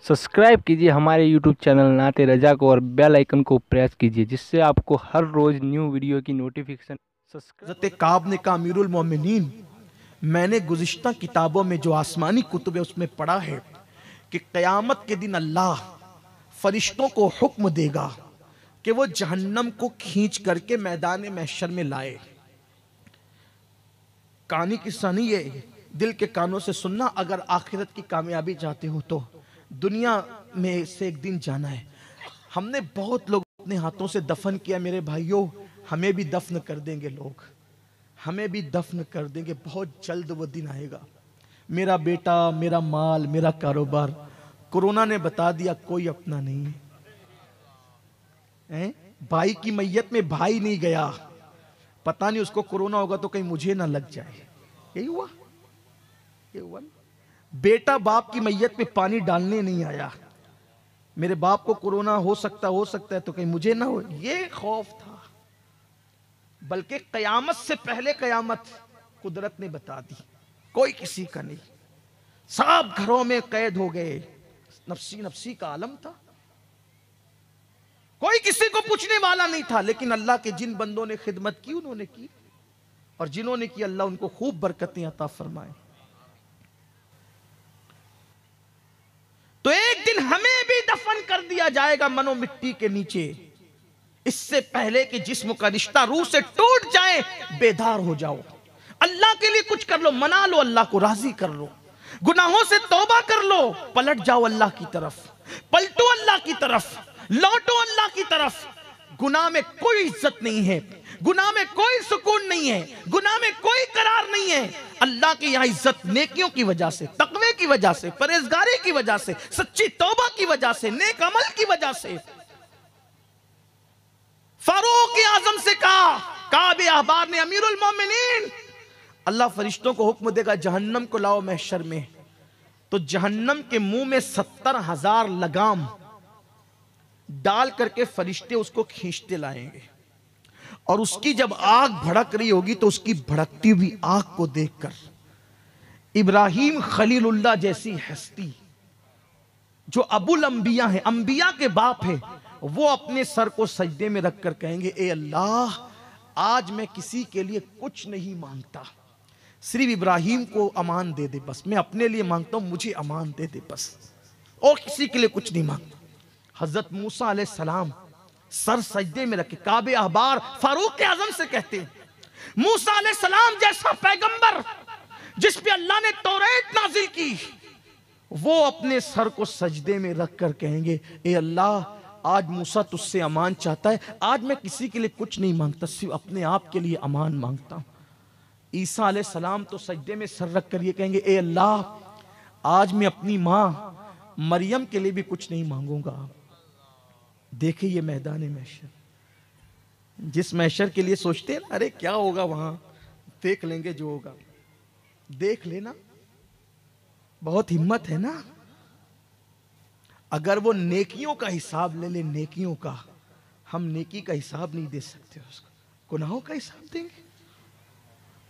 Subscribe कीजिए हमारे YouTube channel नाते रजा को और बेल आइकन को प्रेस कीजिए जिससे आपको हर रोज न्यू वीडियो की नोटिफिकेशन। हज़रत काब ने कहा अमीरुल मोमिनीन, मैंने गुज़िश्ता किताबों में जो आसमानी कुतुब है उसमें पढ़ा है कि क़यामत के दिन अल्लाह फरिश्तों को हुक्म देगा कि वो जहन्नम को खींच करके मैदान महशर में लाए। कहानी किस्सा नहीं है, दिल के कानों से सुनना। अगर आखिरत की कामयाबी चाहते हो तो दुनिया में से एक दिन जाना है। हमने बहुत लोग अपने हाथों से दफन किया मेरे भाइयों, हमें भी दफन कर देंगे लोग, हमें भी दफन कर देंगे। बहुत जल्द वो दिन आएगा। मेरा बेटा, मेरा माल, मेरा कारोबार कोरोना ने बता दिया कोई अपना नहीं है। भाई की मैयत में भाई नहीं गया, पता नहीं उसको कोरोना होगा तो कहीं मुझे ना लग जाए। यही हुआ, ये हुआ। बेटा बाप की मैयत में पानी डालने नहीं आया, मेरे बाप को कोरोना हो सकता है तो कहीं मुझे ना हो, ये खौफ था। बल्कि कयामत से पहले कयामत कुदरत ने बता दी, कोई किसी का नहीं। सब घरों में कैद हो गए, नफसी नफसी का आलम था, कोई किसी को पूछने वाला नहीं था। लेकिन अल्लाह के जिन बंदों ने खिदमत की उन्होंने की, और जिन्होंने की अल्लाह उनको खूब बरकतें अता फरमाए। तो एक दिन हमें भी दफन कर दिया जाएगा मनो मिट्टी के नीचे, इससे पहले कि जिस्म का रिश्ता रूह से टूट जाए। बेदार हो जाओ, अल्लाह के लिए कुछ कर लो, मना लो, अल्लाह को राजी कर लो, गुनाहों से तौबा कर लो, पलट जाओ अल्लाह की तरफ, पलटो अल्लाह की तरफ, लौटो अल्लाह की तरफ। गुनाह में कोई इज्जत नहीं है, गुनाह में कोई सुकून नहीं है, गुनाह में कोई करार नहीं है। अल्लाह की यहां इज्जत नेकियों की वजह से, तकवे की वजह से, परहेजगारी की वजह से, सच्ची तौबा की वजह से, नेक अमल की वजह से। फारूक आजम से कहा, काब अहबार ने, अमीरुल मोमिनीन, अल्लाह फरिश्तों को हुक्म देगा जहन्नम को लाओ महशर में, तो जहन्नम के मुंह में 70,000 लगाम डाल करके फरिश्ते उसको खींचते लाएंगे। और उसकी जब आग भड़क रही होगी तो उसकी भड़कती हुई आग को देखकर इब्राहिम खलीलुल्लाह जैसी हस्ती, जो अबुल अंबिया है, अंबिया के बाप है, वो अपने सर को सजदे में रखकर कहेंगे, ए अल्लाह, आज मैं किसी के लिए कुछ नहीं मांगता, सिर्फ इब्राहिम को अमान दे दे बस, मैं अपने लिए मांगता हूं, मुझे अमान दे दे बस, और किसी के लिए कुछ नहीं मांगता। हजरत मूसा अलैहिस्सलाम सर सजदे में रखे, काबे अहबार फारूक आजम से कहते हैं, मूसा अलैहिस्सलाम जैसा पैगंबर जिस पे अल्लाह ने तौरात नाजिल की, वो अपने सर को सजदे में रख कर कहेंगे, ए अल्लाह, आज मूसा तुझसे अमान चाहता है, आज मैं किसी के लिए कुछ नहीं मांगता, सिर्फ अपने आप के लिए अमान मांगता हूं। ईसा अलैहिस्सलाम तो सजदे में सर रख कर ये कहेंगे, ए अल्लाह, आज मैं अपनी मां मरियम के लिए भी कुछ नहीं मांगूंगा। देखिए ये मैदान महशर, जिस महशर के लिए सोचते हैं अरे क्या होगा वहां, देख लेंगे जो होगा, देख लेना, बहुत हिम्मत है ना। अगर वो नेकियों का हिसाब ले ले, नेकियों का, हम नेकी का हिसाब नहीं दे सकते, उसका गुनाहों का हिसाब देंगे।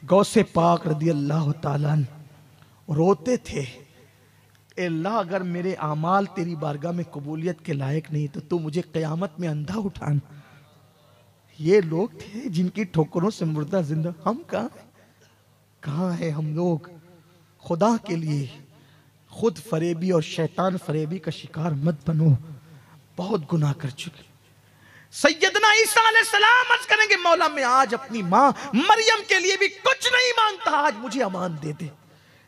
गौसे पाक रदी अल्लाह ताला रोते थे, अल्लाह, अगर मेरे आमाल तेरी बारगाह में कबूलियत के लायक नहीं तो तू मुझे क़यामत में अंधा उठाना। ये लोग थे जिनकी ठोकरों से मुर्दा जिंदा, हम कहाँ हैं हम लोग। खुदा के लिए खुद फरेबी और शैतान फरेबी का शिकार मत बनो, बहुत गुनाह कर चुके। सैयदना ईसा अलैहिस्सलाम अर्ज करेंगे, मौला मैं आज अपनी मां मरियम के लिए भी कुछ नहीं मांगता, आज मुझे अमान दे दे।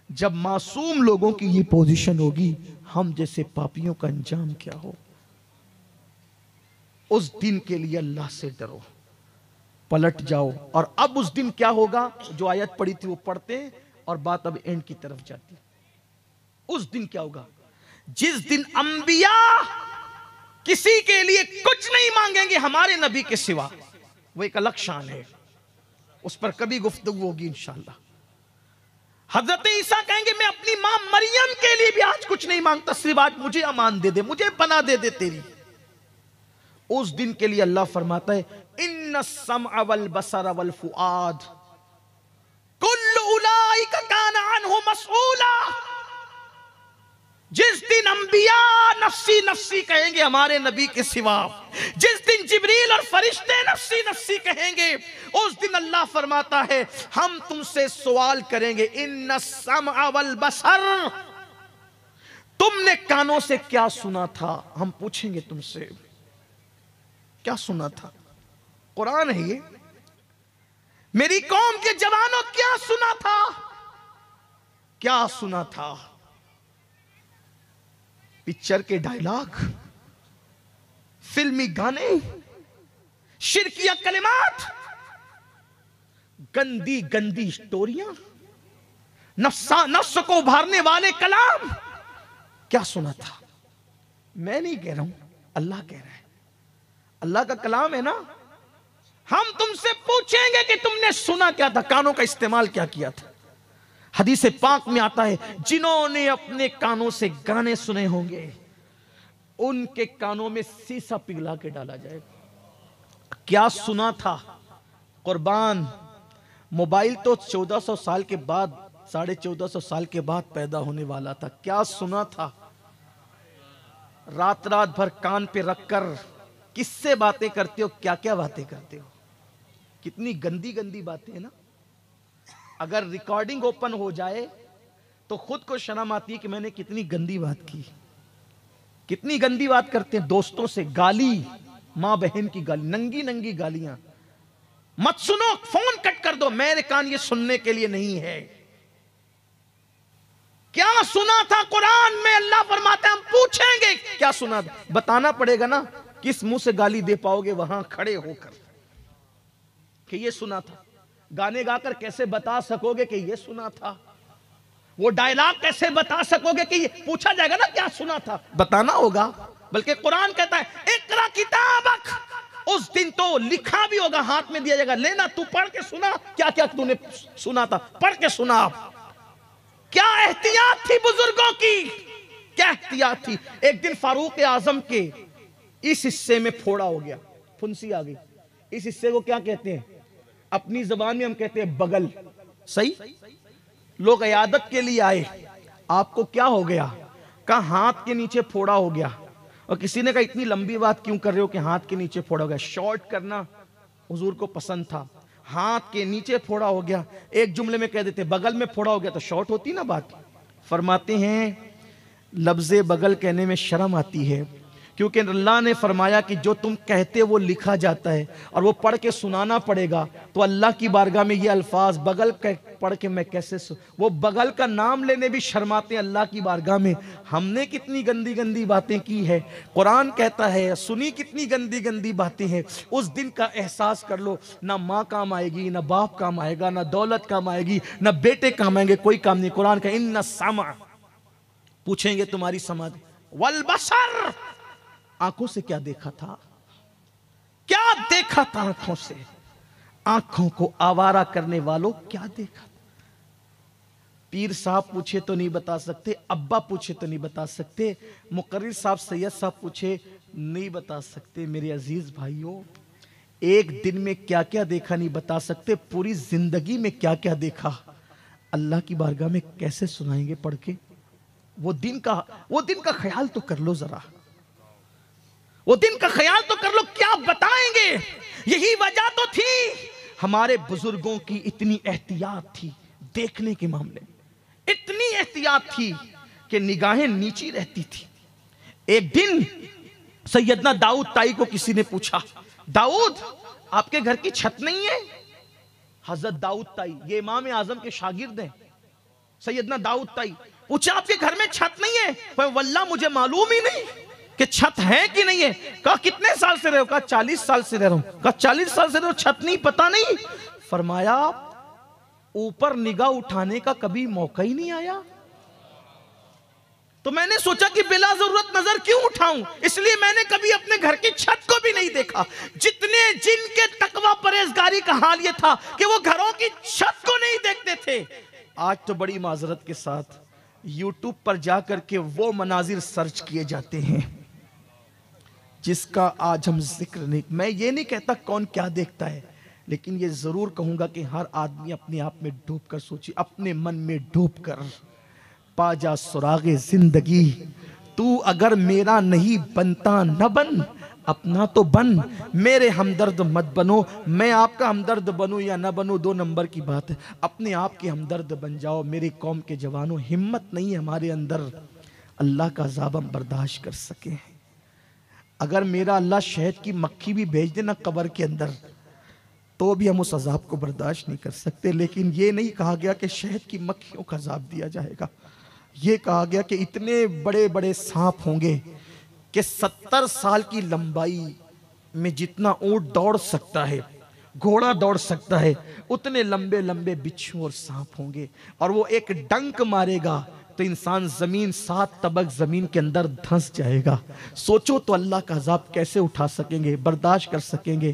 जब मासूम लोगों की ये पोजीशन होगी, हम जैसे पापियों का अंजाम क्या हो। उस दिन के लिए अल्लाह से डरो, पलट जाओ। और अब उस दिन क्या होगा, जो आयत पढ़ी थी वो पढ़ते हैं और बात अब एंड की तरफ जाती है। उस दिन क्या होगा, जिस दिन अंबिया किसी के लिए कुछ नहीं मांगेंगे हमारे नबी के सिवा, वो एक अलग शान है, उस पर कभी गुफ्तगू होगी इंशाअल्लाह। हजरत ईसा कहेंगे, मैं अपनी मां मरियम के लिए भी आज कुछ नहीं मांगता, सिर्फ आज मुझे अमान दे दे, मुझे पनाह दे दे तेरी। उस दिन के लिए अल्लाह फरमाता है, इन्ना सम्अ वल बसर वल फुआद कुल्लु उलाइका काना अन्हु मसऊला। जिस दिन अंबिया नफ्सी नफ्सी कहेंगे हमारे नबी के सिवा, जिस दिन जिब्रील और फरिश्ते नफ्सी नफ्सी कहेंगे, उस दिन अल्लाह फरमाता है हम तुमसे सवाल करेंगे, इन्ना समअ वल बसर, तुमने कानों से क्या सुना था? हम पूछेंगे तुमसे क्या सुना था। कुरान है ये। मेरी कौम के जवानों क्या सुना था? क्या सुना था? पिक्चर के डायलॉग, फिल्मी गाने, शिरकिया कलिमात, गंदी गंदी स्टोरियां, नफ्स को उभारने वाले कलाम, क्या सुना था? मैं नहीं कह रहा हूं, अल्लाह कह रहा है। अल्लाह का कलाम है ना। हम तुमसे पूछेंगे कि तुमने सुना क्या था, कानों का इस्तेमाल क्या किया था। हदीस पाक में आता है जिन्होंने अपने कानों से गाने सुने होंगे उनके कानों में सीसा पिघला के डाला जाएगा। क्या सुना था? कुर्बान, मोबाइल तो 1400 साल के बाद, 1450 साल के बाद पैदा होने वाला था। क्या सुना था? रात रात भर कान पे रखकर किससे बातें करते हो, क्या क्या बातें करते हो? कितनी गंदी गंदी बातें हैं ना। अगर रिकॉर्डिंग ओपन हो जाए तो खुद को शर्म आती है कि मैंने कितनी गंदी बात की। कितनी गंदी बात करते हैं दोस्तों से, गाली, मां बहन की गाली, नंगी नंगी गालियां। मत सुनो, फोन कट कर दो, मेरे कान ये सुनने के लिए नहीं है। क्या सुना था? कुरान में अल्लाह फरमाते हैं हम पूछेंगे क्या सुना था। बताना पड़ेगा ना, किस मुंह से गाली दे पाओगे वहां खड़े होकर कि ये सुना था। गाने गाकर कैसे बता सकोगे कि ये सुना था? वो डायलॉग कैसे बता सकोगे कि ये पूछा जाएगा ना क्या सुना था? बताना होगा। बल्कि कुरान कहता है इकरा किताबक, उस दिन तो लिखा भी होगा, हाथ में दिया जाएगा, लेना तू पढ़ के सुना क्या क्या तूने सुना था, पढ़ के सुना। क्या एहतियात थी बुजुर्गों की, क्या एहतियात थी। एक दिन फारूक आजम के इस हिस्से में फोड़ा हो गया, फुंसी आ गई। इस हिस्से को क्या कहते हैं? अपनी जबान में हम कहते हैं बगल। सही? लोग इयादत के लिए आए, आपको क्या हो गया? कहा हाथ के नीचे फोड़ा हो गया। और किसी ने कहा इतनी लंबी बात क्यों कर रहे हो कि हाथ के नीचे फोड़ा हो गया? शॉर्ट करना हुजूर को पसंद था। हाथ के नीचे फोड़ा हो गया, एक जुमले में कह देते बगल में फोड़ा हो गया तो शॉर्ट होती ना बात। फरमाते हैं लफ्ज़े बगल कहने में शर्म आती है, क्योंकि अल्लाह ने फरमाया कि जो तुम कहते वो लिखा जाता है और वो पढ़ के सुनाना पड़ेगा। तो अल्लाह की बारगाह में ये अल्फाज बगल पढ़ के मैं कैसे वो बगल का नाम लेने भी शर्माते हैं अल्लाह की बारगाह में। हमने कितनी गंदी गंदी बातें की है। कुरान कहता है सुनी कितनी गंदी गंदी बातें हैं। उस दिन का एहसास कर लो, ना माँ काम आएगी, ना बाप काम आएगा, ना दौलत काम आएगी, ना बेटे काम आएंगे, कोई काम नहीं। कुरान का इन्ना समा, पूछेंगे तुम्हारी समाज, वल बसर, आंखों से क्या देखा था? क्या देखा था आंखों से? आंखों को आवारा करने वालों क्या देखा? पीर साहब पूछे तो नहीं बता सकते, अब्बा पूछे तो नहीं बता सकते, मुकर्रिर साहब सैयद साहब पूछे नहीं बता सकते। मेरे अजीज भाइयों, एक दिन में क्या क्या देखा नहीं बता सकते, पूरी जिंदगी में क्या क्या देखा अल्लाह की बारगाह में कैसे सुनाएंगे पढ़ के? वो दिन का ख्याल तो कर लो जरा, वो दिन का ख्याल तो कर लो, क्या बताएंगे? यही वजह तो थी हमारे बुजुर्गों की इतनी एहतियात थी देखने के मामले में, इतनी एहतियात थी कि निगाहें नीची रहती थी। एक दिन सैयदना दाऊद ताई को किसी ने पूछा, दाऊद आपके घर की छत नहीं है? हजरत दाऊद ताई, ये इमाम आजम के शागिर्द हैं, सैयदना दाऊद ताई पूछा आपके घर में छत नहीं है? पर वल्लाह मुझे मालूम ही नहीं कि छत है कि नहीं है। कहा कितने साल से रहे हो? कहा 40 साल से रह रहा हूं। कहा 40 साल से रहे हो, छत नहीं पता नहीं? फरमाया ऊपर निगाह उठाने का कभी मौका ही नहीं आया। तो मैंने सोचा कि बिला जरूरत नजर क्यों उठाऊं, इसलिए मैंने कभी अपने घर की छत को भी नहीं देखा। जितने जिनके तकवा परहेजगारी का हाल यह था कि वो घरों की छत को नहीं देखते थे, आज तो बड़ी माजरत के साथ यूट्यूब पर जाकर के वो मनाजिर सर्च किए जाते हैं जिसका आज हम जिक्र नहीं। मैं ये नहीं कहता कौन क्या देखता है, लेकिन ये जरूर कहूंगा कि हर आदमी अपने आप में डूब कर सोचिए, अपने मन में डूब कर پا جا سراغ زندگی، تو اگر میرا نہیں بنتا نہ بن، اپنا تو بن، میرے ہمدرد مت بنو، میں آپ کا ہمدرد بنوں یا نہ بنوں 2 نمبر کی بات ہے، اپنے آپ کے ہمدرد بن جاؤ۔ میری قوم کے جوانوں، ہمت نہیں ہے ہمارے اندر اللہ کا عذاب ہم برداشت کر سکیں۔ اگر میرا اللہ شہد کی مکھی بھی بھیج دے نا قبر کے اندر تو بھی ہم اس عذاب کو برداشت نہیں کر سکتے، لیکن یہ نہیں کہا گیا کہ شہد کی مکھیوں کا عذاب دیا جائے گا، یہ کہا گیا کہ اتنے بڑے بڑے سانپ ہوں گے کہ 70 سال کی لمبائی میں جتنا اونٹ دوڑ سکتا ہے، گھوڑا دوڑ سکتا ہے، اتنے لمبے لمبے بچھو اور سانپ ہوں گے، اور وہ ایک ڈنک مارے گا تو انسان زمین 7 طبق زمین کے اندر دھنس جائے گا۔ سوچو تو اللہ کا عذاب کیسے اٹھا سکیں گے، برداشت کر سکیں گے؟